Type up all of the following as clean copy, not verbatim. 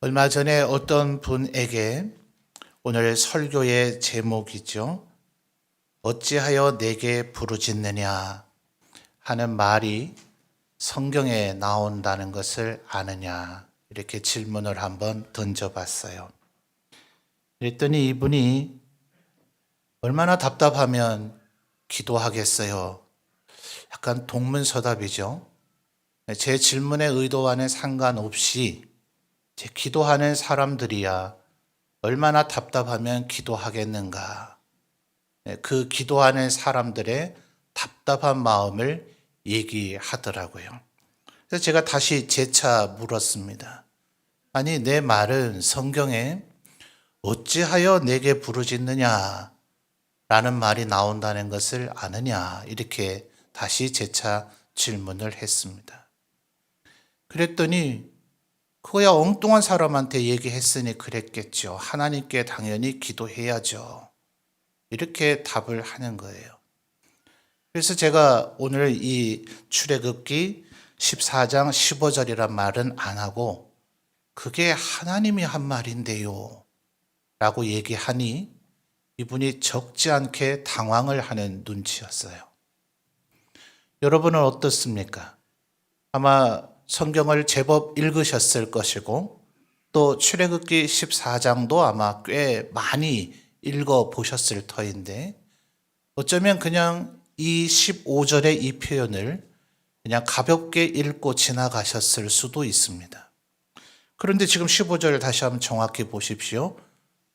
얼마 전에 어떤 분에게 오늘 설교의 제목이죠. 어찌하여 내게 부르짖느냐 하는 말이 성경에 나온다는 것을 아느냐, 이렇게 질문을 한번 던져봤어요. 그랬더니 이분이 얼마나 답답하면 기도하겠어요. 약간 동문서답이죠. 제 질문의 의도와는 상관없이 제 기도하는 사람들이야 얼마나 답답하면 기도하겠는가. 그 기도하는 사람들의 답답한 마음을 얘기하더라고요. 그래서 제가 다시 재차 물었습니다. 아니, 내 말은 성경에 어찌하여 내게 부르짖느냐 라는 말이 나온다는 것을 아느냐, 이렇게 다시 재차 질문을 했습니다. 그랬더니 그거야 엉뚱한 사람한테 얘기했으니 그랬겠죠. 하나님께 당연히 기도해야죠. 이렇게 답을 하는 거예요. 그래서 제가 오늘 이 출애굽기 14장 15절이란 말은 안 하고 그게 하나님이 한 말인데요 라고 얘기하니 이분이 적지 않게 당황을 하는 눈치였어요. 여러분은 어떻습니까? 아마 성경을 제법 읽으셨을 것이고 또 출애굽기 14장도 아마 꽤 많이 읽어보셨을 터인데 어쩌면 그냥 이 15절의 이 표현을 그냥 가볍게 읽고 지나가셨을 수도 있습니다. 그런데 지금 15절 다시 한번 정확히 보십시오.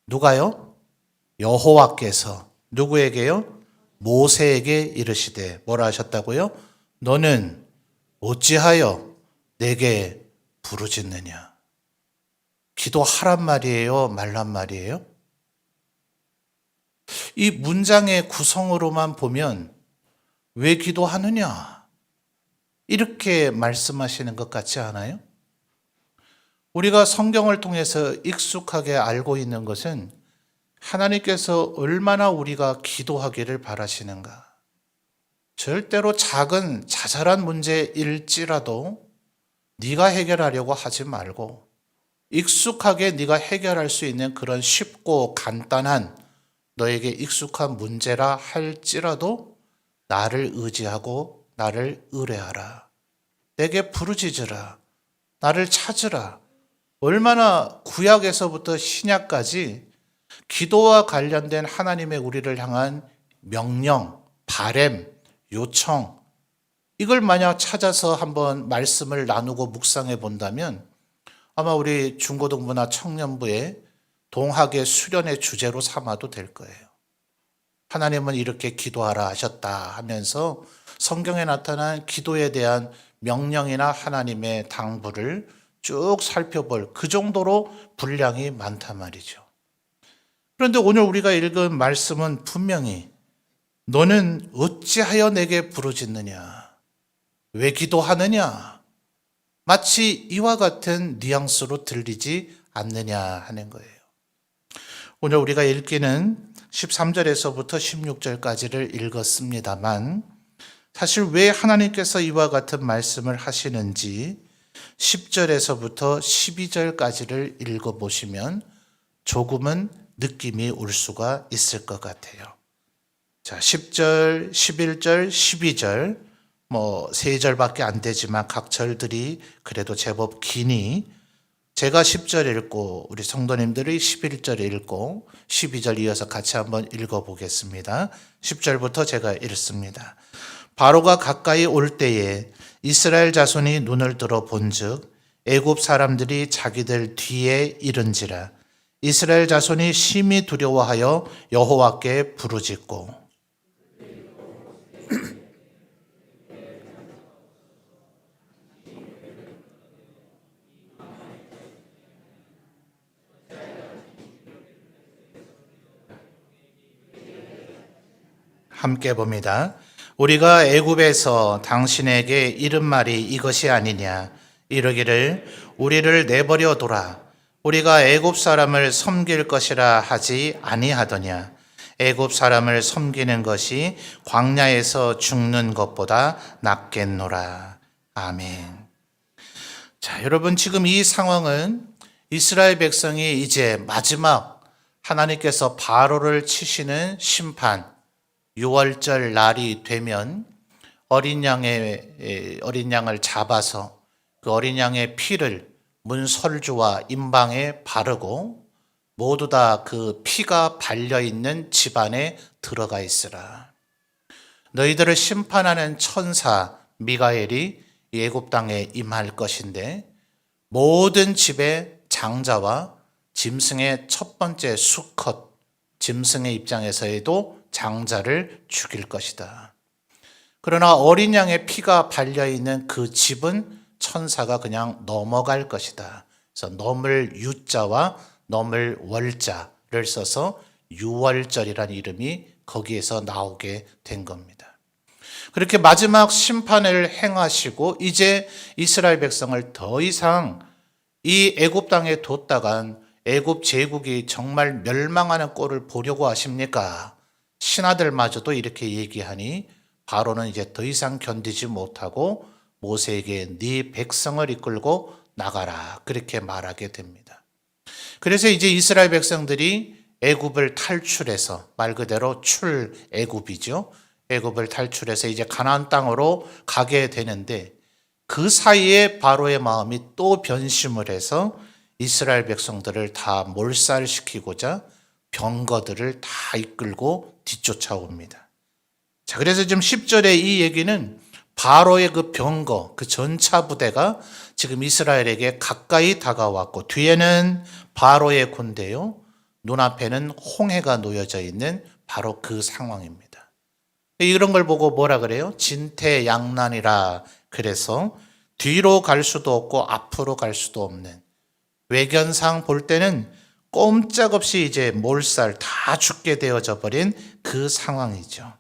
누가요? 여호와께서 누구에게요? 모세에게 이르시되 뭐라 하셨다고요? 너는 어찌하여 내게 부르짖느냐? 기도하란 말이에요? 말란 말이에요? 이 문장의 구성으로만 보면 왜 기도하느냐? 이렇게 말씀하시는 것 같지 않아요? 우리가 성경을 통해서 익숙하게 알고 있는 것은 하나님께서 얼마나 우리가 기도하기를 바라시는가. 절대로 작은 자잘한 문제일지라도 네가 해결하려고 하지 말고 익숙하게 네가 해결할 수 있는 그런 쉽고 간단한 너에게 익숙한 문제라 할지라도 나를 의지하고 나를 의뢰하라. 내게 부르짖으라. 나를 찾으라. 얼마나 구약에서부터 신약까지 기도와 관련된 하나님의 우리를 향한 명령, 바램, 요청, 이걸 만약 찾아서 한번 말씀을 나누고 묵상해 본다면 아마 우리 중고등부나 청년부의 동학의 수련의 주제로 삼아도 될 거예요. 하나님은 이렇게 기도하라 하셨다 하면서 성경에 나타난 기도에 대한 명령이나 하나님의 당부를 쭉 살펴볼 그 정도로 분량이 많단 말이죠. 그런데 오늘 우리가 읽은 말씀은 분명히 너는 어찌하여 내게 부르짖느냐? 왜 기도하느냐? 마치 이와 같은 뉘앙스로 들리지 않느냐 하는 거예요. 오늘 우리가 읽기는 13절에서부터 16절까지를 읽었습니다만 사실 왜 하나님께서 이와 같은 말씀을 하시는지 10절에서부터 12절까지를 읽어보시면 조금은 느낌이 올 수가 있을 것 같아요. 자, 10절, 11절, 12절, 3절밖에 안 되지만 각 절들이 그래도 제법 기니 제가 10절 읽고 우리 성도님들이 11절 읽고 12절 이어서 같이 한번 읽어보겠습니다. 10절부터 제가 읽습니다. 바로가 가까이 올 때에 이스라엘 자손이 눈을 들어 본즉 애굽 사람들이 자기들 뒤에 이른지라. 이스라엘 자손이 심히 두려워하여 여호와께 부르짖고 함께 봅니다. 우리가 애굽에서 당신에게 이른 말이 이것이 아니냐. 이르기를 우리를 내버려둬라. 우리가 애굽 사람을 섬길 것이라 하지 아니하더냐. 애굽 사람을 섬기는 것이 광야에서 죽는 것보다 낫겠노라. 아멘. 자, 여러분 지금 이 상황은 이스라엘 백성이 이제 마지막 하나님께서 바로를 치시는 심판, 유월절 날이 되면 어린 양을 잡아서 그 어린 양의 피를 문설주와 임방에 바르고 모두 다 그 피가 발려있는 집안에 들어가 있으라. 너희들을 심판하는 천사 미가엘이 애굽 땅에 임할 것인데 모든 집의 장자와 짐승의 첫 번째 수컷, 짐승의 입장에서에도 장자를 죽일 것이다. 그러나 어린 양의 피가 발려있는 그 집은 천사가 그냥 넘어갈 것이다. 그래서 넘을 유자와 넘을 월자를 써서 유월절이라는 이름이 거기에서 나오게 된 겁니다. 그렇게 마지막 심판을 행하시고 이제 이스라엘 백성을 더 이상 이 애굽 땅에 뒀다간 애굽 제국이 정말 멸망하는 꼴을 보려고 하십니까? 신하들마저도 이렇게 얘기하니 바로는 이제 더 이상 견디지 못하고 모세에게 네 백성을 이끌고 나가라 그렇게 말하게 됩니다. 그래서 이제 이스라엘 백성들이 애굽을 탈출해서 말 그대로 출애굽이죠. 애굽을 탈출해서 이제 가나안 땅으로 가게 되는데 그 사이에 바로의 마음이 또 변심을 해서 이스라엘 백성들을 다 몰살시키고자 병거들을 다 이끌고 뒤쫓아옵니다. 자, 그래서 지금 10절에 이 얘기는 바로의 그 병거, 그 전차 부대가 지금 이스라엘에게 가까이 다가왔고 뒤에는 바로의 군대요. 눈앞에는 홍해가 놓여져 있는 바로 그 상황입니다. 이런 걸 보고 뭐라 그래요? 진퇴양난이라 그래서 뒤로 갈 수도 없고 앞으로 갈 수도 없는 외견상 볼 때는 꼼짝없이 이제 몰살 다 죽게 되어져 버린 그 상황이죠.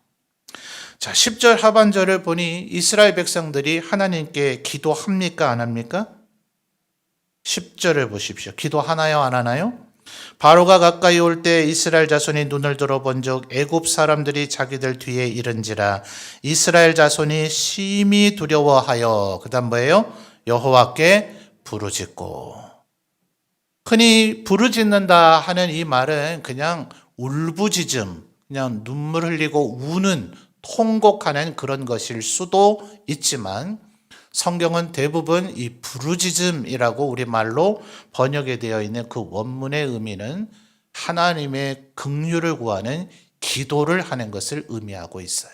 자, 10절 하반절을 보니 이스라엘 백성들이 하나님께 기도합니까? 안 합니까? 10절을 보십시오. 기도하나요? 안 하나요? 바로가 가까이 올 때 이스라엘 자손이 눈을 들어본 적 애굽 사람들이 자기들 뒤에 이른지라 이스라엘 자손이 심히 두려워하여 그다음 뭐예요? 여호와께 부르짖고. 흔히 부르짖는다 하는 이 말은 그냥 울부짖음, 그냥 눈물 흘리고 우는 통곡하는 그런 것일 수도 있지만 성경은 대부분 이 부르짖음이라고 우리말로 번역이 되어 있는 그 원문의 의미는 하나님의 긍휼을 구하는 기도를 하는 것을 의미하고 있어요.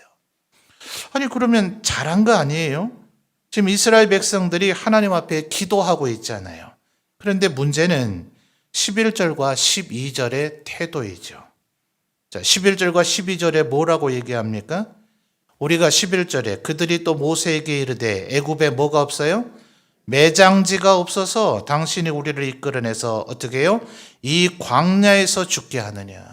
아니 그러면 잘한 거 아니에요? 지금 이스라엘 백성들이 하나님 앞에 기도하고 있잖아요. 그런데 문제는 11절과 12절의 태도이죠. 자, 11절과 12절에 뭐라고 얘기합니까? 우리가 11절에 그들이 또 모세에게 이르되 애굽에 뭐가 없어요? 매장지가 없어서 당신이 우리를 이끌어내서 어떻게 해요? 이 광야에서 죽게 하느냐.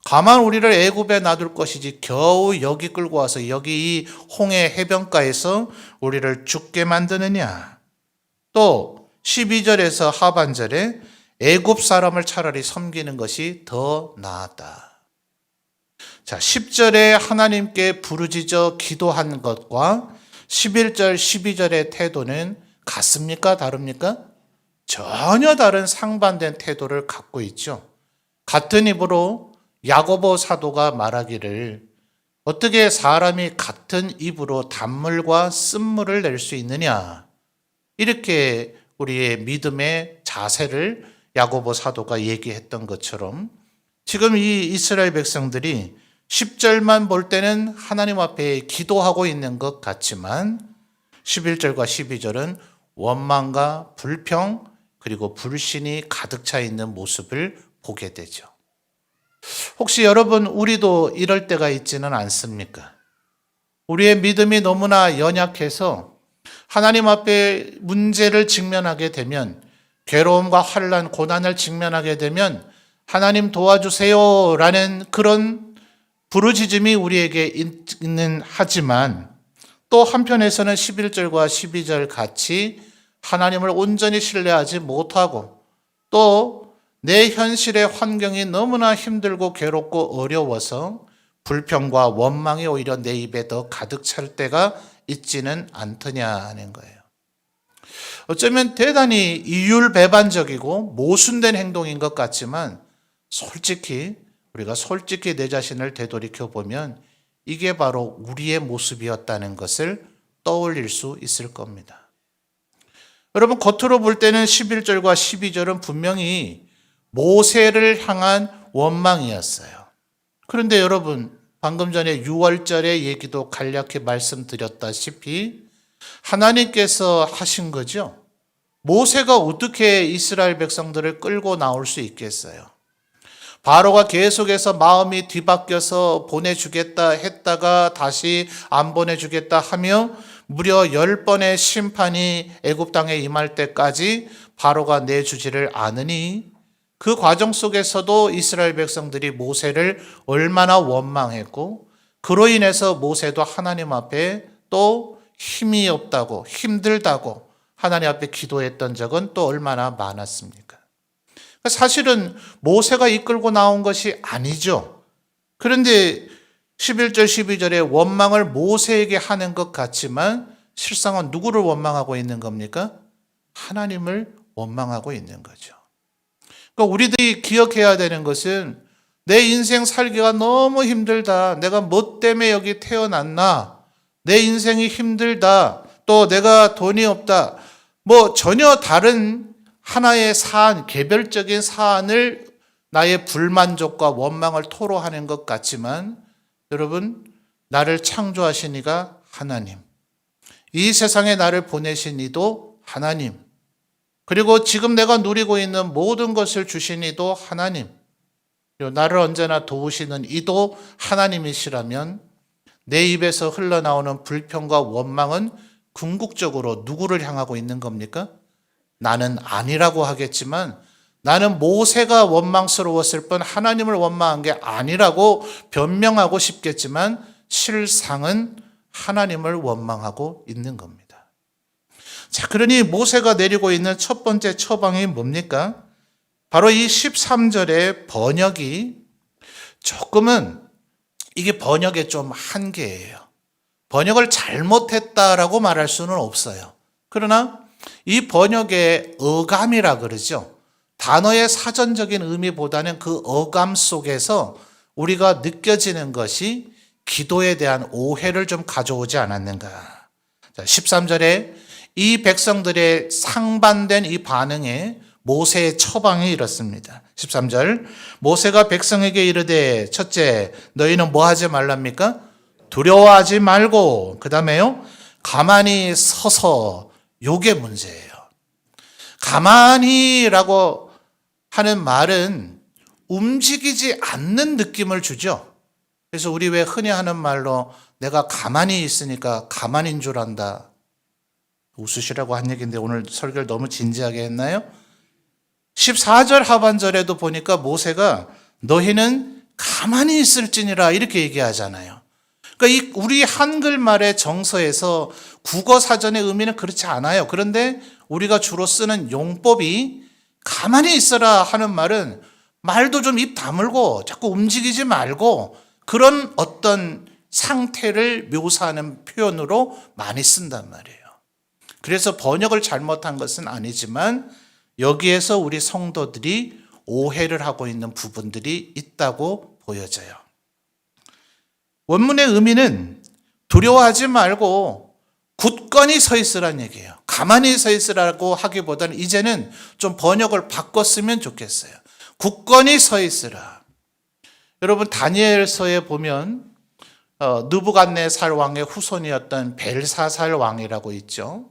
가만 우리를 애굽에 놔둘 것이지 겨우 여기 끌고 와서 여기 이 홍해 해변가에서 우리를 죽게 만드느냐. 또 12절에서 하반절에 애굽 사람을 차라리 섬기는 것이 더 나았다. 자, 10절에 하나님께 부르짖어 기도한 것과 11절, 12절의 태도는 같습니까? 다릅니까? 전혀 다른 상반된 태도를 갖고 있죠. 같은 입으로 야고보 사도가 말하기를 어떻게 사람이 같은 입으로 단물과 쓴물을 낼 수 있느냐. 이렇게 우리의 믿음의 자세를 야고보 사도가 얘기했던 것처럼 지금 이 이스라엘 백성들이 10절만 볼 때는 하나님 앞에 기도하고 있는 것 같지만 11절과 12절은 원망과 불평 그리고 불신이 가득 차 있는 모습을 보게 되죠. 혹시 여러분 우리도 이럴 때가 있지는 않습니까? 우리의 믿음이 너무나 연약해서 하나님 앞에 문제를 직면하게 되면 괴로움과 환난, 고난을 직면하게 되면 하나님 도와주세요 라는 그런 부르짖음이 우리에게 있는 하지만 또 한편에서는 11절과 12절 같이 하나님을 온전히 신뢰하지 못하고 또 내 현실의 환경이 너무나 힘들고 괴롭고 어려워서 불평과 원망이 오히려 내 입에 더 가득 찰 때가 있지는 않더냐 하는 거예요. 어쩌면 대단히 이율배반적이고 모순된 행동인 것 같지만 우리가 솔직히 내 자신을 되돌이켜 보면 이게 바로 우리의 모습이었다는 것을 떠올릴 수 있을 겁니다. 여러분, 겉으로 볼 때는 11절과 12절은 분명히 모세를 향한 원망이었어요. 그런데 여러분, 방금 전에 6월절의 얘기도 간략히 말씀드렸다시피 하나님께서 하신 거죠. 모세가 어떻게 이스라엘 백성들을 끌고 나올 수 있겠어요? 바로가 계속해서 마음이 뒤바뀌어서 보내주겠다 했다가 다시 안 보내주겠다 하며 무려 10번의 심판이 애굽 땅에 임할 때까지 바로가 내주지를 않으니 그 과정 속에서도 이스라엘 백성들이 모세를 얼마나 원망했고 그로 인해서 모세도 하나님 앞에 또 힘이 없다고 힘들다고 하나님 앞에 기도했던 적은 또 얼마나 많았습니까? 사실은 모세가 이끌고 나온 것이 아니죠. 그런데 11절 12절에 원망을 모세에게 하는 것 같지만 실상은 누구를 원망하고 있는 겁니까? 하나님을 원망하고 있는 거죠. 그러니까 우리들이 기억해야 되는 것은 내 인생 살기가 너무 힘들다. 내가 뭐 때문에 여기 태어났나? 내 인생이 힘들다. 또 내가 돈이 없다. 뭐 전혀 다른 하나의 사안, 개별적인 사안을 나의 불만족과 원망을 토로하는 것 같지만 여러분, 나를 창조하신 이가 하나님, 이 세상에 나를 보내신 이도 하나님, 그리고 지금 내가 누리고 있는 모든 것을 주신 이도 하나님, 나를 언제나 도우시는 이도 하나님이시라면 내 입에서 흘러나오는 불평과 원망은 궁극적으로 누구를 향하고 있는 겁니까? 나는 아니라고 하겠지만 나는 모세가 원망스러웠을 뿐 하나님을 원망한 게 아니라고 변명하고 싶겠지만 실상은 하나님을 원망하고 있는 겁니다. 자, 그러니 모세가 내리고 있는 첫 번째 처방이 뭡니까? 바로 이 13절의 번역이 조금은 이게 번역의 좀 한계예요. 번역을 잘못했다라고 말할 수는 없어요. 그러나 이 번역의 어감이라 그러죠. 단어의 사전적인 의미보다는 그 어감 속에서 우리가 느껴지는 것이 기도에 대한 오해를 좀 가져오지 않았는가. 13절에 이 백성들의 상반된 이 반응에 모세의 처방이 이렇습니다. 13절, 모세가 백성에게 이르되 첫째, 너희는 뭐 하지 말랍니까? 두려워하지 말고, 그 다음에요, 가만히 서서, 요게 문제예요. 가만히라고 하는 말은 움직이지 않는 느낌을 주죠. 그래서 우리 왜 흔히 하는 말로 내가 가만히 있으니까 가만인 줄 안다. 웃으시라고 한 얘기인데 오늘 설교를 너무 진지하게 했나요? 14절 하반절에도 보니까 모세가 너희는 가만히 있을지니라 이렇게 얘기하잖아요. 그러니까 이 우리 한글말의 정서에서 국어 사전의 의미는 그렇지 않아요. 그런데 우리가 주로 쓰는 용법이 가만히 있어라 하는 말은 말도 좀 입 다물고 자꾸 움직이지 말고 그런 어떤 상태를 묘사하는 표현으로 많이 쓴단 말이에요. 그래서 번역을 잘못한 것은 아니지만 여기에서 우리 성도들이 오해를 하고 있는 부분들이 있다고 보여져요. 원문의 의미는 두려워하지 말고 굳건히 서 있으라는 얘기예요. 가만히 서 있으라고 하기보다는 이제는 좀 번역을 바꿨으면 좋겠어요. 굳건히 서 있으라. 여러분 다니엘서에 보면 느부갓네살 왕의 후손이었던 벨사살 왕이라고 있죠.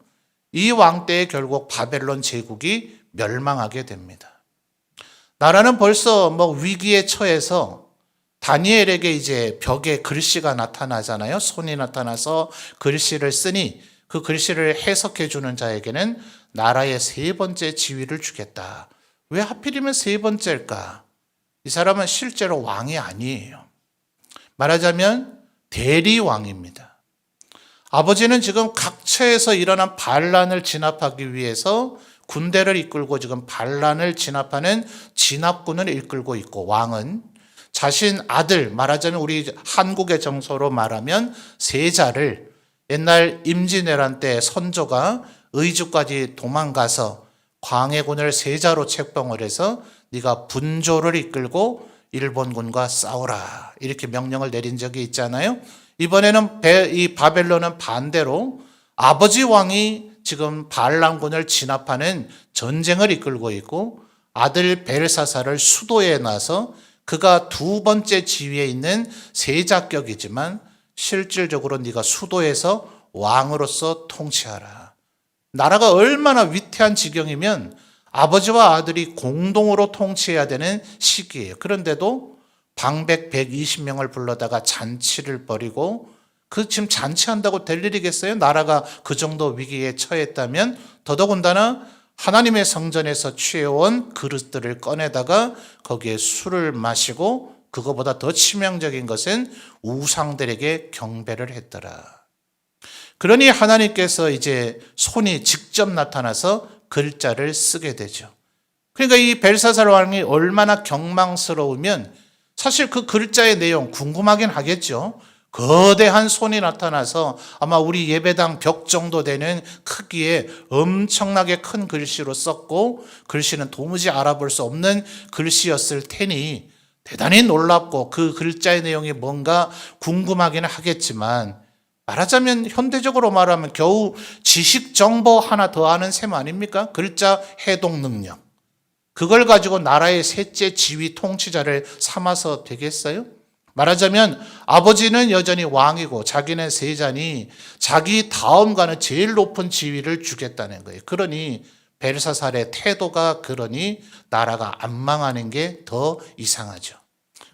이 왕 때에 결국 바벨론 제국이 멸망하게 됩니다. 나라는 벌써 위기에 처해서 다니엘에게 이제 벽에 글씨가 나타나잖아요. 손이 나타나서 글씨를 쓰니 그 글씨를 해석해 주는 자에게는 나라의 세 번째 지위를 주겠다. 왜 하필이면 세 번째일까? 이 사람은 실제로 왕이 아니에요. 말하자면 대리왕입니다. 아버지는 지금 각처에서 일어난 반란을 진압하기 위해서 군대를 이끌고 지금 반란을 진압하는 진압군을 이끌고 있고 왕은 자신 아들, 말하자면 우리 한국의 정서로 말하면 세자를 옛날 임진왜란 때 선조가 의주까지 도망가서 광해군을 세자로 책봉을 해서 네가 분조를 이끌고 일본군과 싸우라 이렇게 명령을 내린 적이 있잖아요. 이번에는 이 바벨론은 반대로 아버지 왕이 지금 바알람군을 진압하는 전쟁을 이끌고 있고 아들 벨사살을 수도에 놔서 그가 두 번째 지위에 있는 세자격이지만 실질적으로 네가 수도에서 왕으로서 통치하라. 나라가 얼마나 위태한 지경이면 아버지와 아들이 공동으로 통치해야 되는 시기예요. 그런데도 방백 120명을 불러다가 잔치를 벌이고 그 지금 잔치한다고 될 일이겠어요? 나라가 그 정도 위기에 처했다면 더더군다나 하나님의 성전에서 취해온 그릇들을 꺼내다가 거기에 술을 마시고 그거보다 더 치명적인 것은 우상들에게 경배를 했더라. 그러니 하나님께서 이제 손이 직접 나타나서 글자를 쓰게 되죠. 그러니까 이 벨사살 왕이 얼마나 경망스러우면 사실 그 글자의 내용 궁금하긴 하겠죠. 거대한 손이 나타나서 아마 우리 예배당 벽 정도 되는 크기의 엄청나게 큰 글씨로 썼고 글씨는 도무지 알아볼 수 없는 글씨였을 테니 대단히 놀랍고 그 글자의 내용이 뭔가 궁금하기는 하겠지만 말하자면 현대적으로 말하면 겨우 지식 정보 하나 더 아는 셈 아닙니까? 글자 해독 능력. 그걸 가지고 나라의 셋째 지위 통치자를 삼아서 되겠어요? 말하자면 아버지는 여전히 왕이고 자기는 세자니 자기 다음가는 제일 높은 지위를 주겠다는 거예요. 그러니 벨사살의 태도가 그러니 나라가 안 망하는 게 더 이상하죠.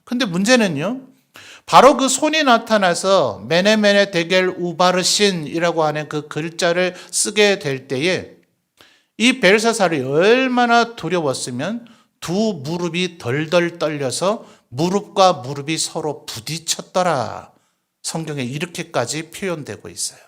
근데 문제는요. 바로 그 손이 나타나서 메네메네 데겔 우바르신이라고 하는 그 글자를 쓰게 될 때에 이 벨사살이 얼마나 두려웠으면 두 무릎이 덜덜 떨려서 무릎과 무릎이 서로 부딪혔더라. 성경에 이렇게까지 표현되고 있어요.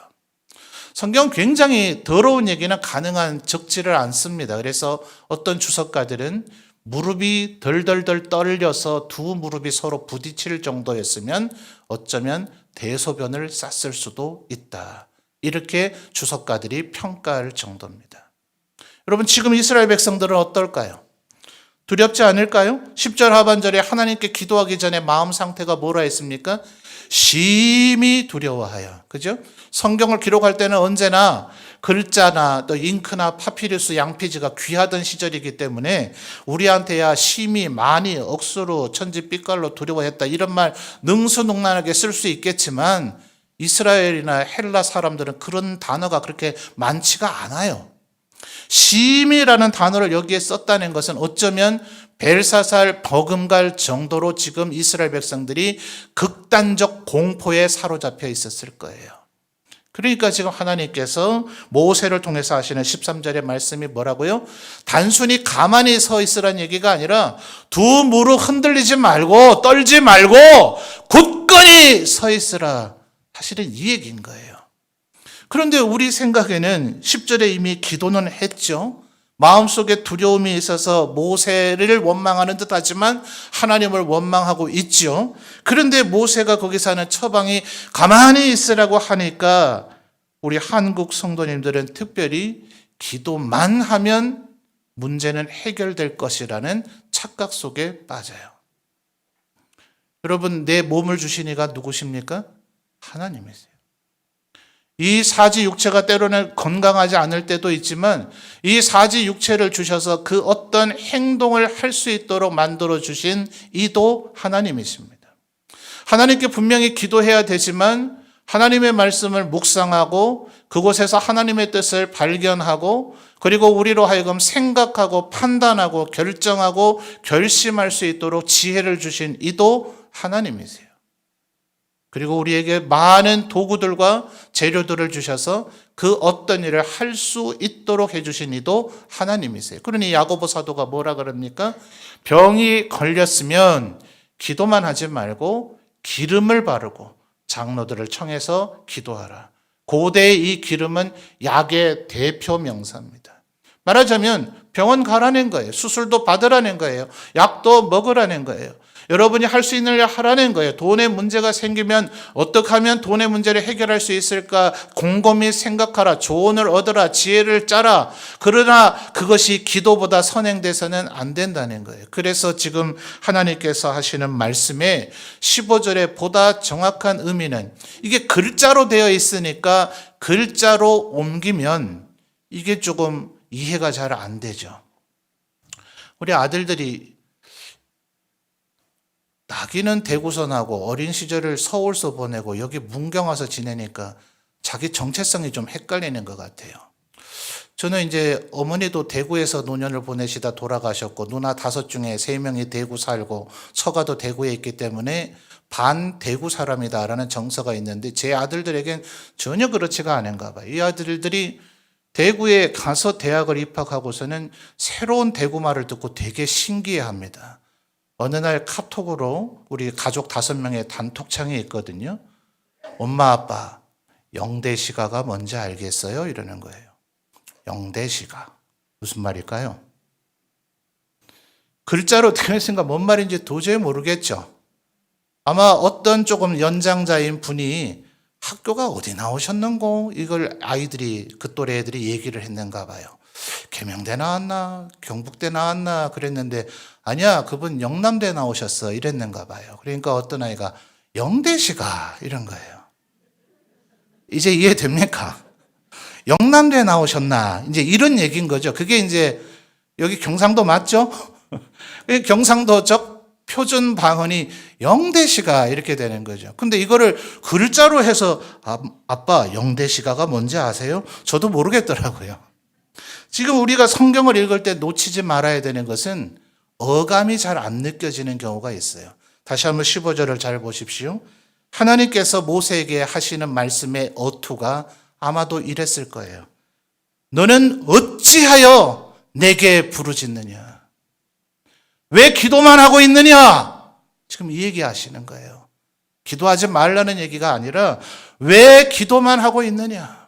성경은 굉장히 더러운 얘기는 가능한 적지를 않습니다. 그래서 어떤 주석가들은 무릎이 덜덜덜 떨려서 두 무릎이 서로 부딪힐 정도였으면 어쩌면 대소변을 쌌을 수도 있다. 이렇게 주석가들이 평가할 정도입니다. 여러분 지금 이스라엘 백성들은 어떨까요? 두렵지 않을까요? 10절 하반절에 하나님께 기도하기 전에 마음 상태가 뭐라 했습니까? 심히 두려워하여. 그죠? 성경을 기록할 때는 언제나 글자나 또 잉크나 파피루스, 양피지가 귀하던 시절이기 때문에 우리한테야 심히 많이 억수로 천지빛깔로 두려워했다 이런 말 능수능란하게 쓸 수 있겠지만 이스라엘이나 헬라 사람들은 그런 단어가 그렇게 많지가 않아요. 심이라는 단어를 여기에 썼다는 것은 어쩌면 벨사살 버금갈 정도로 지금 이스라엘 백성들이 극단적 공포에 사로잡혀 있었을 거예요. 그러니까 지금 하나님께서 모세를 통해서 하시는 13절의 말씀이 뭐라고요? 단순히 가만히 서 있으라는 얘기가 아니라 두 무릎 흔들리지 말고 떨지 말고 굳건히 서 있으라. 사실은 이 얘기인 거예요. 그런데 우리 생각에는 10절에 이미 기도는 했죠. 마음속에 두려움이 있어서 모세를 원망하는 듯 하지만 하나님을 원망하고 있죠. 그런데 모세가 거기서 하는 처방이 가만히 있으라고 하니까 우리 한국 성도님들은 특별히 기도만 하면 문제는 해결될 것이라는 착각 속에 빠져요. 여러분, 내 몸을 주신 이가 누구십니까? 하나님이세요. 이 사지 육체가 때로는 건강하지 않을 때도 있지만 이 사지 육체를 주셔서 그 어떤 행동을 할 수 있도록 만들어 주신 이도 하나님이십니다. 하나님께 분명히 기도해야 되지만 하나님의 말씀을 묵상하고 그곳에서 하나님의 뜻을 발견하고 그리고 우리로 하여금 생각하고 판단하고 결정하고 결심할 수 있도록 지혜를 주신 이도 하나님이세요. 그리고 우리에게 많은 도구들과 재료들을 주셔서 그 어떤 일을 할 수 있도록 해주신 이도 하나님이세요. 그러니 야고보 사도가 뭐라 그럽니까? 병이 걸렸으면 기도만 하지 말고 기름을 바르고 장로들을 청해서 기도하라. 고대의 이 기름은 약의 대표 명사입니다. 말하자면 병원 가라는 거예요. 수술도 받으라는 거예요. 약도 먹으라는 거예요. 여러분이 할 수 있는 일 하라는 거예요. 돈의 문제가 생기면 어떻게 하면 돈의 문제를 해결할 수 있을까 곰곰이 생각하라. 조언을 얻어라. 지혜를 짜라. 그러나 그것이 기도보다 선행돼서는 안 된다는 거예요. 그래서 지금 하나님께서 하시는 말씀에 15절에 보다 정확한 의미는 이게 글자로 되어 있으니까 글자로 옮기면 이게 조금 이해가 잘 안 되죠. 우리 아들들이 나기는 대구서 나고 어린 시절을 서울서 보내고 여기 문경 와서 지내니까 자기 정체성이 좀 헷갈리는 것 같아요. 저는 이제 어머니도 대구에서 노년을 보내시다 돌아가셨고 누나 5 중에 3명이 대구 살고 처가도 대구에 있기 때문에 반 대구 사람이다라는 정서가 있는데 제 아들들에겐 전혀 그렇지가 않은가 봐요. 이 아들들이 대구에 가서 대학을 입학하고서는 새로운 대구 말을 듣고 되게 신기해합니다. 어느 날 카톡으로 우리 가족 5명의 단톡창이 있거든요. 엄마 아빠 영대시가가 뭔지 알겠어요? 이러는 거예요. 영대시가 무슨 말일까요? 글자로 되어 있으니까 뭔 말인지 도저히 모르겠죠. 아마 어떤 조금 연장자인 분이 학교가 어디 나오셨는고 이걸 아이들이 그 또래 애들이 얘기를 했는가 봐요. 계명대 나왔나 경북대 나왔나 그랬는데 아니야 그분 영남대 나오셨어 이랬는가 봐요. 그러니까 어떤 아이가 영대시가 이런 거예요. 이제 이해됩니까? 영남대 나오셨나 이제 이런 얘기인 거죠. 그게 이제 여기 경상도 맞죠? 경상도적 표준 방언이 영대시가 이렇게 되는 거죠. 근데 이거를 글자로 해서 아빠 영대시가가 뭔지 아세요? 저도 모르겠더라고요. 지금 우리가 성경을 읽을 때 놓치지 말아야 되는 것은 어감이 잘 안 느껴지는 경우가 있어요. 다시 한번 15절을 잘 보십시오. 하나님께서 모세에게 하시는 말씀의 어투가 아마도 이랬을 거예요. 너는 어찌하여 내게 부르짖느냐? 왜 기도만 하고 있느냐? 지금 이 얘기 하시는 거예요. 기도하지 말라는 얘기가 아니라 왜 기도만 하고 있느냐?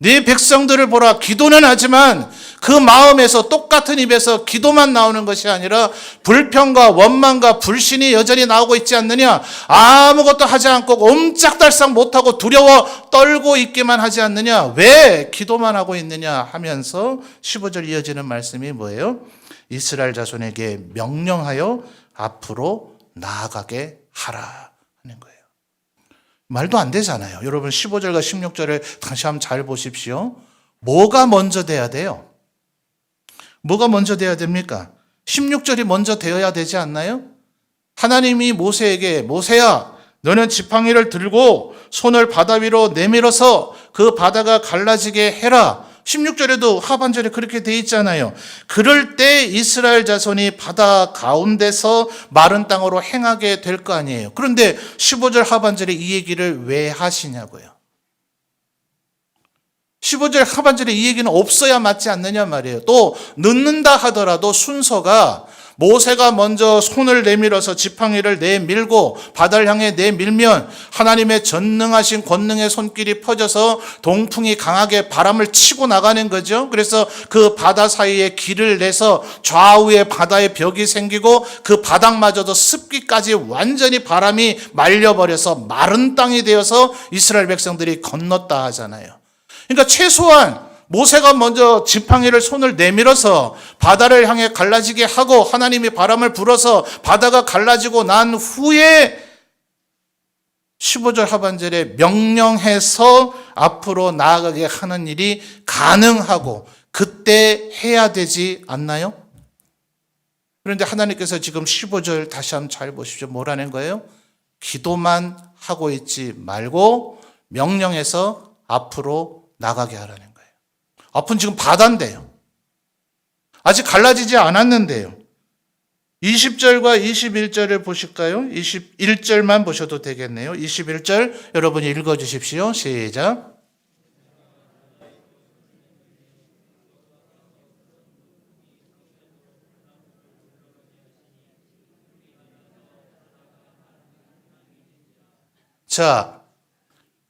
네 백성들을 보라. 기도는 하지만 그 마음에서 똑같은 입에서 기도만 나오는 것이 아니라 불평과 원망과 불신이 여전히 나오고 있지 않느냐? 아무것도 하지 않고 옴짝달싹 못하고 두려워 떨고 있기만 하지 않느냐? 왜 기도만 하고 있느냐? 하면서 15절 이어지는 말씀이 뭐예요? 이스라엘 자손에게 명령하여 앞으로 나아가게 하라 하는 거예요. 말도 안 되잖아요. 여러분 15절과 16절을 다시 한번 잘 보십시오. 뭐가 먼저 돼야 돼요? 뭐가 먼저 돼야 됩니까? 16절이 먼저 되어야 되지 않나요? 하나님이 모세에게 모세야 너는 지팡이를 들고 손을 바다 위로 내밀어서 그 바다가 갈라지게 해라. 16절에도 하반절에 그렇게 돼 있잖아요. 그럴 때 이스라엘 자손이 바다 가운데서 마른 땅으로 행하게 될 거 아니에요. 그런데 15절 하반절에 이 얘기를 왜 하시냐고요. 15절 하반절에 이 얘기는 없어야 맞지 않느냐 말이에요. 또 늦는다 하더라도 순서가 모세가 먼저 손을 내밀어서 지팡이를 내밀고 바다를 향해 내밀면 하나님의 전능하신 권능의 손길이 퍼져서 동풍이 강하게 바람을 치고 나가는 거죠. 그래서 그 바다 사이에 길을 내서 좌우에 바다의 벽이 생기고 그 바닥마저도 습기까지 완전히 바람이 말려버려서 마른 땅이 되어서 이스라엘 백성들이 건넜다 하잖아요. 그러니까 최소한 모세가 먼저 지팡이를 손을 내밀어서 바다를 향해 갈라지게 하고 하나님이 바람을 불어서 바다가 갈라지고 난 후에 15절 하반절에 명령해서 앞으로 나아가게 하는 일이 가능하고 그때 해야 되지 않나요? 그런데 하나님께서 지금 15절 다시 한번 잘 보십시오. 뭐라는 거예요? 기도만 하고 있지 말고 명령해서 앞으로 나가게 하라는 거예요. 앞은 지금 바다인데요. 아직 갈라지지 않았는데요. 20절과 21절을 보실까요? 21절만 보셔도 되겠네요. 21절 여러분이 읽어주십시오. 시작. 자,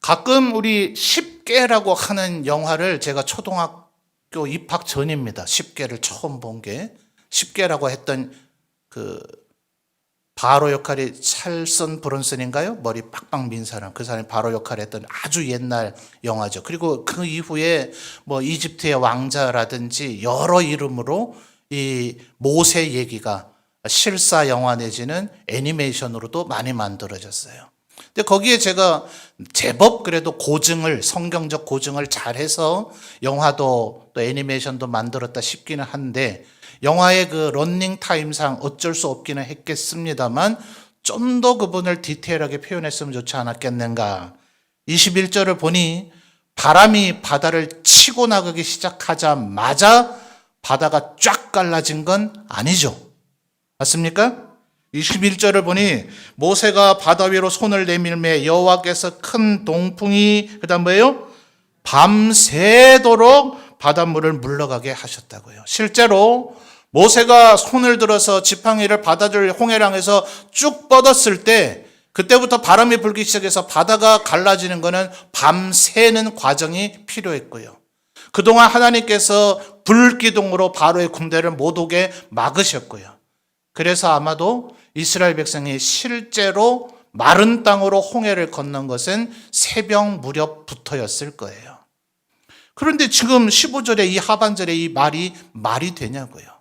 가끔 우리 10개라고 하는 영화를 제가 초등학교 입학 전입니다. 10개를 처음 본 게 10개라고 했던 그 바로 역할이 찰슨 브론슨인가요? 머리 빡빡 민 사람. 그 사람이 바로 역할을 했던 아주 옛날 영화죠. 그리고 그 이후에 뭐 이집트의 왕자라든지 여러 이름으로 이 모세 얘기가 실사 영화 내지는 애니메이션으로도 많이 만들어졌어요. 근데 거기에 제가 제법 그래도 고증을, 성경적 고증을 잘해서 영화도 또 애니메이션도 만들었다 싶기는 한데, 영화의 그 런닝 타임상 어쩔 수 없기는 했겠습니다만 좀 더 그분을 디테일하게 표현했으면 좋지 않았겠는가. 21절을 보니 바람이 바다를 치고 나가기 시작하자마자 바다가 쫙 갈라진 건 아니죠. 맞습니까? 21절을 보니 모세가 바다 위로 손을 내밀매 여호와께서 큰 동풍이 그다음 뭐예요? 밤새도록 바닷물을 물러가게 하셨다고요. 실제로 모세가 손을 들어서 지팡이를 바다를 홍해를 향해서 쭉 뻗었을 때 그때부터 바람이 불기 시작해서 바다가 갈라지는 것은 밤새는 과정이 필요했고요. 그동안 하나님께서 불기둥으로 바로의 군대를 못 오게 막으셨고요. 그래서 아마도 이스라엘 백성이 실제로 마른 땅으로 홍해를 건넌 것은 새벽 무렵부터였을 거예요. 그런데 지금 15절에 이 하반절에 이 말이 되냐고요.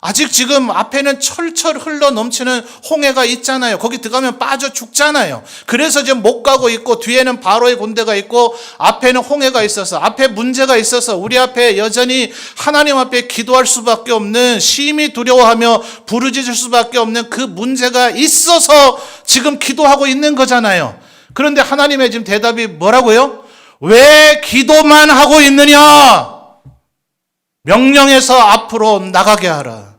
아직 지금 앞에는 철철 흘러 넘치는 홍해가 있잖아요. 거기 들어가면 빠져 죽잖아요. 그래서 지금 못 가고 있고 뒤에는 바로의 군대가 있고 앞에는 홍해가 있어서 앞에 문제가 있어서 우리 앞에 여전히 하나님 앞에 기도할 수밖에 없는, 심히 두려워하며 부르짖을 수밖에 없는 그 문제가 있어서 지금 기도하고 있는 거잖아요. 그런데 하나님의 지금 대답이 뭐라고요? 왜 기도만 하고 있느냐? 명령해서 앞으로 나가게 하라.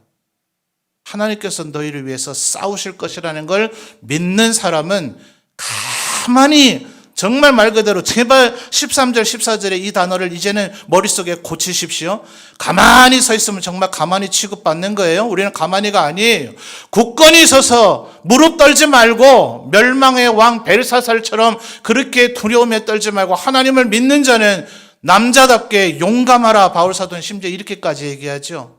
하나님께서 너희를 위해서 싸우실 것이라는 걸 믿는 사람은 가만히, 정말 말 그대로 제발 13절 14절의 이 단어를 이제는 머릿속에 고치십시오. 가만히 서 있으면 정말 가만히 취급받는 거예요. 우리는 가만히가 아니에요. 굳건히 서서 무릎 떨지 말고 멸망의 왕 벨사살처럼 그렇게 두려움에 떨지 말고 하나님을 믿는 자는 남자답게 용감하라. 바울사도는 심지어 이렇게까지 얘기하죠.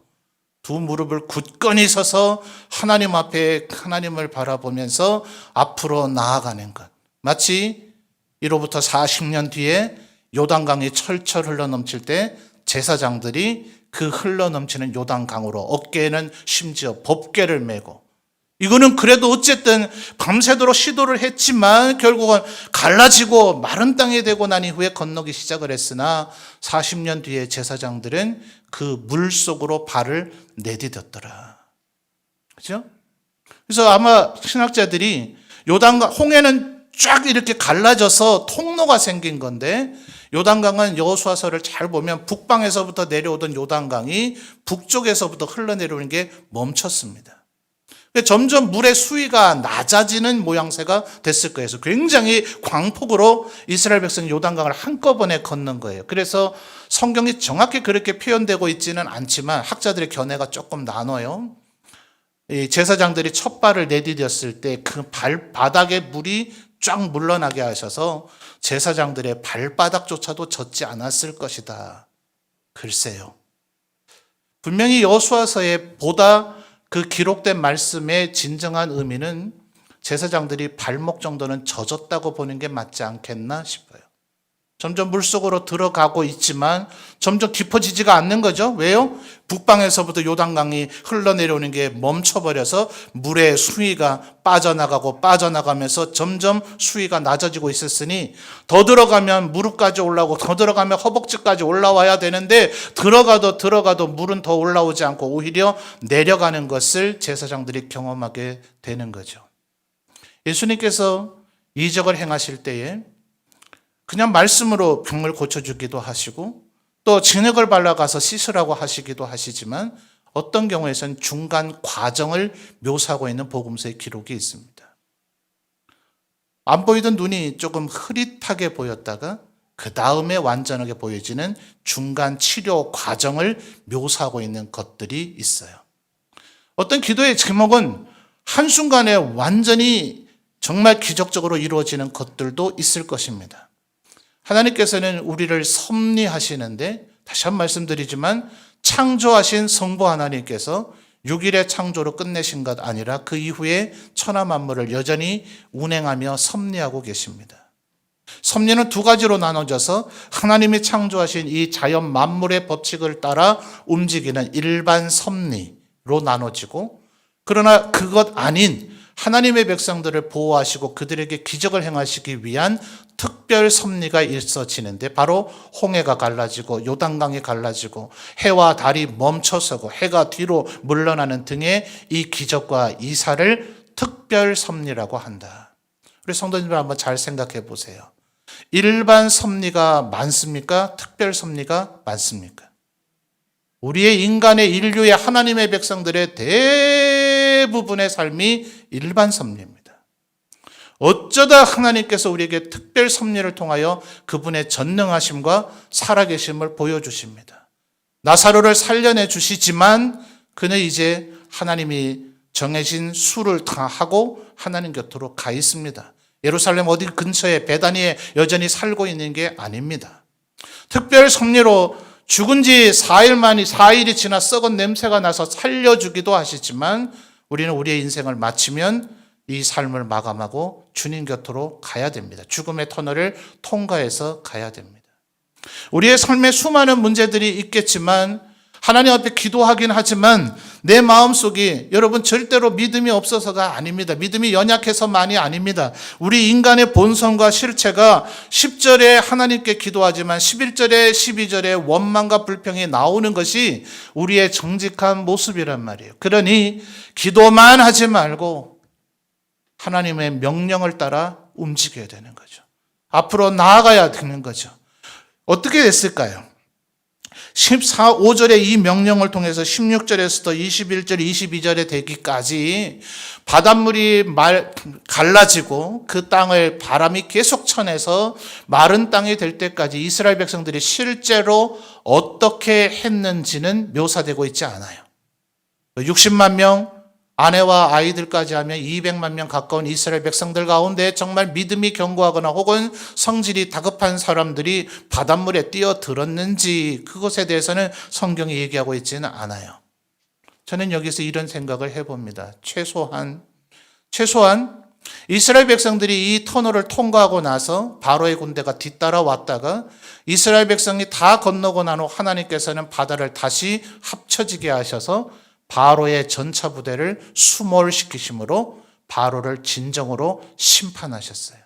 두 무릎을 굳건히 서서 하나님 앞에 하나님을 바라보면서 앞으로 나아가는 것. 마치 이로부터 40년 뒤에 요단강이 철철 흘러넘칠 때 제사장들이 그 흘러넘치는 요단강으로 어깨에는 심지어 법궤를 메고, 이거는 그래도 어쨌든 밤새도록 시도를 했지만 결국은 갈라지고 마른 땅이 되고 난 이후에 건너기 시작을 했으나 40년 뒤에 제사장들은 그 물 속으로 발을 내디뎠더라. 그죠? 그래서 아마 신학자들이 요단강, 홍해는 쫙 이렇게 갈라져서 통로가 생긴 건데, 요단강은 여호수아서를 잘 보면 북방에서부터 내려오던 요단강이 북쪽에서부터 흘러내려오는 게 멈췄습니다. 점점 물의 수위가 낮아지는 모양새가 됐을 거예요. 그래서 굉장히 광폭으로 이스라엘 백성이 요단강을 한꺼번에 건넌 거예요. 그래서 성경이 정확히 그렇게 표현되고 있지는 않지만 학자들의 견해가 조금 나눠요. 이 제사장들이 첫 발을 내디뎠을 때 그 발바닥에 물이 쫙 물러나게 하셔서 제사장들의 발바닥조차도 젖지 않았을 것이다. 글쎄요. 분명히 여호수아서에 보다 그 기록된 말씀의 진정한 의미는 제사장들이 발목 정도는 젖었다고 보는 게 맞지 않겠나 싶어요. 점점 물속으로 들어가고 있지만 점점 깊어지지가 않는 거죠. 왜요? 북방에서부터 요단강이 흘러내려오는 게 멈춰버려서 물의 수위가 빠져나가면서 점점 수위가 낮아지고 있었으니 더 들어가면 무릎까지 올라오고 더 들어가면 허벅지까지 올라와야 되는데 들어가도 물은 더 올라오지 않고 오히려 내려가는 것을 제사장들이 경험하게 되는 거죠. 예수님께서 이적을 행하실 때에 그냥 말씀으로 병을 고쳐주기도 하시고 또 진흙을 발라가서 씻으라고 하시기도 하시지만 어떤 경우에선 중간 과정을 묘사하고 있는 복음서의 기록이 있습니다. 안 보이던 눈이 조금 흐릿하게 보였다가 그 다음에 완전하게 보여지는 중간 치료 과정을 묘사하고 있는 것들이 있어요. 어떤 기도의 제목은 한순간에 완전히 정말 기적적으로 이루어지는 것들도 있을 것입니다. 하나님께서는 우리를 섭리하시는데, 다시 한 번 말씀드리지만 창조하신 성부 하나님께서 6일의 창조로 끝내신 것 아니라 그 이후에 천하 만물을 여전히 운행하며 섭리하고 계십니다. 섭리는 두 가지로 나눠져서 하나님이 창조하신 이 자연 만물의 법칙을 따라 움직이는 일반 섭리로 나눠지고, 그러나 그것 아닌 하나님의 백성들을 보호하시고 그들에게 기적을 행하시기 위한 특별 섭리가 있어지는데, 바로 홍해가 갈라지고 요단강이 갈라지고 해와 달이 멈춰서고 해가 뒤로 물러나는 등의 이 기적과 이사를 특별 섭리라고 한다. 우리 성도님들 한번 잘 생각해 보세요. 일반 섭리가 많습니까? 특별 섭리가 많습니까? 우리의 인간의 인류의 하나님의 백성들의 대부분의 삶이 일반 섭리입니다. 어쩌다 하나님께서 우리에게 특별 섭리를 통하여 그분의 전능하심과 살아계심을 보여주십니다. 나사로를 살려내 주시지만 그는 이제 하나님이 정해진 수를 다 하고 하나님 곁으로 가 있습니다. 예루살렘 어디 근처에 베다니에 여전히 살고 있는 게 아닙니다. 특별 섭리로 죽은 지 4일이 지나 썩은 냄새가 나서 살려주기도 하시지만, 우리는 우리의 인생을 마치면 이 삶을 마감하고 주님 곁으로 가야 됩니다. 죽음의 터널을 통과해서 가야 됩니다. 우리의 삶에 수많은 문제들이 있겠지만, 하나님 앞에 기도하긴 하지만 내 마음속이, 여러분, 절대로 믿음이 없어서가 아닙니다. 믿음이 연약해서만이 아닙니다. 우리 인간의 본성과 실체가 10절에 하나님께 기도하지만 11절에 12절에 원망과 불평이 나오는 것이 우리의 정직한 모습이란 말이에요. 그러니 기도만 하지 말고 하나님의 명령을 따라 움직여야 되는 거죠. 앞으로 나아가야 되는 거죠. 어떻게 됐을까요? 5절의 이 명령을 통해서 16절에서부터 21절, 22절에 되기까지 바닷물이 갈라지고 그 땅을 바람이 계속 쳐내서 마른 땅이 될 때까지 이스라엘 백성들이 실제로 어떻게 했는지는 묘사되고 있지 않아요. 60만 명, 아내와 아이들까지 하면 200만 명 가까운 이스라엘 백성들 가운데 정말 믿음이 견고하거나 혹은 성질이 다급한 사람들이 바닷물에 뛰어들었는지, 그것에 대해서는 성경이 얘기하고 있지는 않아요. 저는 여기서 이런 생각을 해봅니다. 최소한 이스라엘 백성들이 이 터널을 통과하고 나서 바로의 군대가 뒤따라왔다가 이스라엘 백성이 다 건너고 난 후 하나님께서는 바다를 다시 합쳐지게 하셔서 바로의 전차 부대를 수몰시키심으로 바로를 진정으로 심판하셨어요.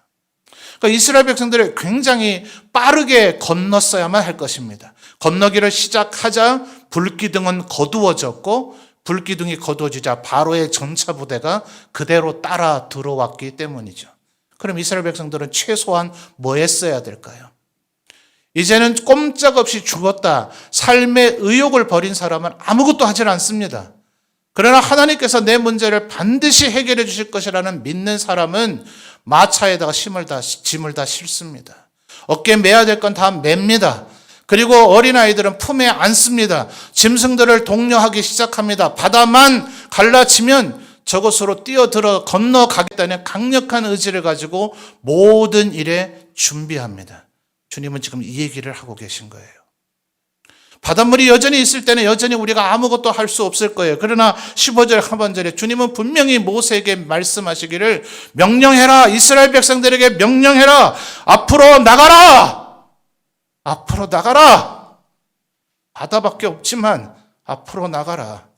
그러니까 이스라엘 백성들이 굉장히 빠르게 건넜어야만 할 것입니다. 건너기를 시작하자 불기둥은 거두어졌고, 불기둥이 거두어지자 바로의 전차 부대가 그대로 따라 들어왔기 때문이죠. 그럼 이스라엘 백성들은 최소한 뭐 했어야 될까요? 이제는 꼼짝없이 죽었다, 삶의 의욕을 버린 사람은 아무것도 하질 않습니다. 그러나 하나님께서 내 문제를 반드시 해결해 주실 것이라는 믿는 사람은 마차에다가 짐을 다 싣습니다. 어깨에 매야 될 건 다 맵니다. 그리고 어린아이들은 품에 안습니다. 짐승들을 독려하기 시작합니다. 바다만 갈라치면 저것으로 뛰어들어 건너가겠다는 강력한 의지를 가지고 모든 일에 준비합니다. 주님은 지금 이 얘기를 하고 계신 거예요. 바닷물이 여전히 있을 때는 여전히 우리가 아무것도 할 수 없을 거예요. 그러나 15절 하반절에 주님은 분명히 모세에게 말씀하시기를, 명령해라, 이스라엘 백성들에게 명령해라, 앞으로 나가라, 앞으로 나가라. 바다밖에 없지만 앞으로 나가라.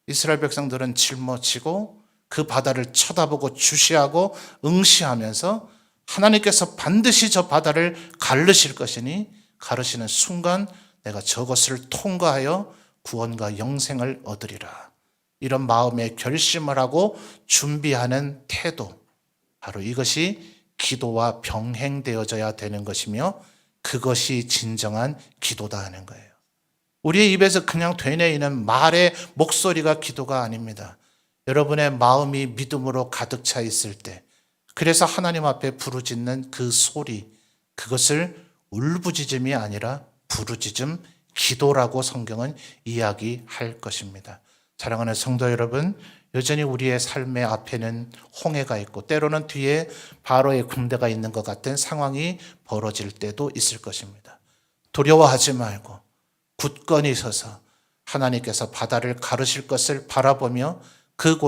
이스라엘 백성들은 짊어지고 그 바다를 쳐다보고 주시하고 응시하면서 하나님께서 반드시 저 바다를 가르실 것이니 가르시는 순간 내가 저것을 통과하여 구원과 영생을 얻으리라. 이런 마음의 결심을 하고 준비하는 태도, 바로 이것이 기도와 병행되어져야 되는 것이며 그것이 진정한 기도다 하는 거예요. 우리의 입에서 그냥 되뇌이는 말의 목소리가 기도가 아닙니다. 여러분의 마음이 믿음으로 가득 차 있을 때, 그래서 하나님 앞에 부르짖는 그 소리, 그것을 울부짖음이 아니라 부르짖음, 기도라고 성경은 이야기할 것입니다. 사랑하는 성도 여러분, 여전히 우리의 삶의 앞에는 홍해가 있고 때로는 뒤에 바로의 군대가 있는 것 같은 상황이 벌어질 때도 있을 것입니다. 두려워하지 말고 굳건히 서서 하나님께서 바다를 가르실 것을 바라보며 그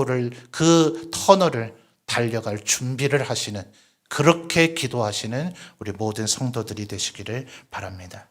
터널을 달려갈 준비를 하시는, 그렇게 기도하시는 우리 모든 성도들이 되시기를 바랍니다.